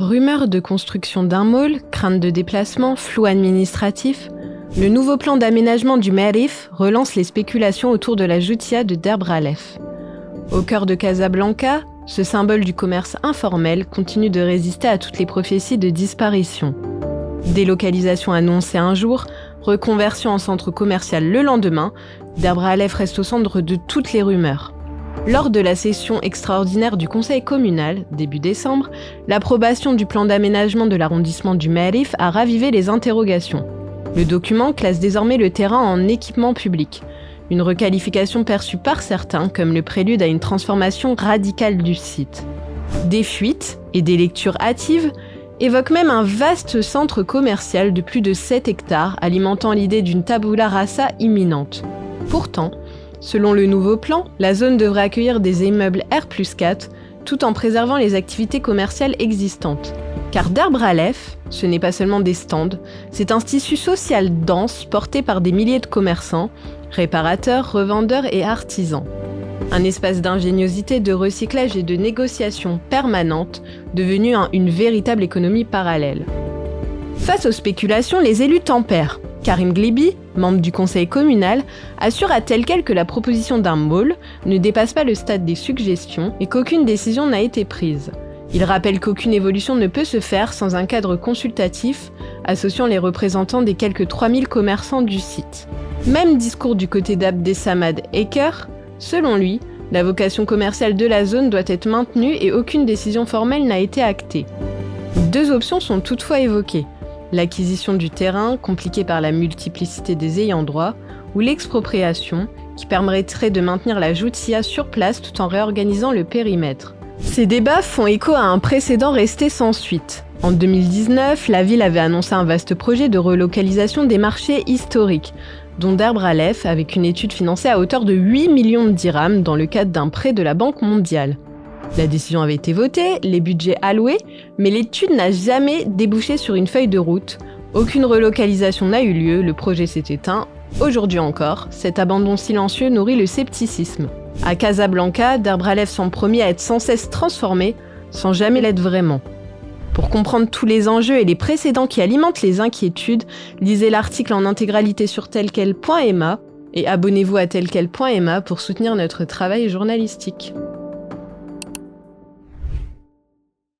Rumeurs de construction d'un môle, crainte de déplacement, flou administratif, le nouveau plan d'aménagement du Merif relance les spéculations autour de la Joutia de Derb Ralef. Au cœur de Casablanca, ce symbole du commerce informel continue de résister à toutes les prophéties de disparition. Délocalisation annoncée un jour, reconversion en centre commercial le lendemain, Derb Ralef reste au centre de toutes les rumeurs. Lors de la session extraordinaire du conseil communal, début décembre, l'approbation du plan d'aménagement de l'arrondissement du Merif a ravivé les interrogations. Le document classe désormais le terrain en équipement public, une requalification perçue par certains comme le prélude à une transformation radicale du site. Des fuites et des lectures hâtives évoquent même un vaste centre commercial de plus de 7 hectares alimentant l'idée d'une tabula rasa imminente. Pourtant, selon le nouveau plan, la zone devrait accueillir des immeubles R+4 tout en préservant les activités commerciales existantes. Car Derb Ralef, ce n'est pas seulement des stands, c'est un tissu social dense porté par des milliers de commerçants, réparateurs, revendeurs et artisans. Un espace d'ingéniosité, de recyclage et de négociation permanente, devenu une véritable économie parallèle. Face aux spéculations, les élus tempèrent. Karim Glibi, membre du conseil communal, assure à tel quel que la proposition d'un môle ne dépasse pas le stade des suggestions et qu'aucune décision n'a été prise. Il rappelle qu'aucune évolution ne peut se faire sans un cadre consultatif associant les représentants des quelques 3000 commerçants du site. Même discours du côté d'Abdessamad Eker, selon lui, la vocation commerciale de la zone doit être maintenue et aucune décision formelle n'a été actée. Deux options sont toutefois évoquées. L'acquisition du terrain, compliquée par la multiplicité des ayants droit, ou l'expropriation, qui permettrait de maintenir la Joutia sur place tout en réorganisant le périmètre. Ces débats font écho à un précédent resté sans suite. En 2019, la ville avait annoncé un vaste projet de relocalisation des marchés historiques, dont Derb Ralef, avec une étude financée à hauteur de 8 millions de dirhams dans le cadre d'un prêt de la Banque mondiale. La décision avait été votée, les budgets alloués, mais l'étude n'a jamais débouché sur une feuille de route. Aucune relocalisation n'a eu lieu, le projet s'est éteint. Aujourd'hui encore, cet abandon silencieux nourrit le scepticisme. À Casablanca, Derb Ralef semble promis à être sans cesse transformé, sans jamais l'être vraiment. Pour comprendre tous les enjeux et les précédents qui alimentent les inquiétudes, lisez l'article en intégralité sur telquel.ma et abonnez-vous à telquel.ma pour soutenir notre travail journalistique.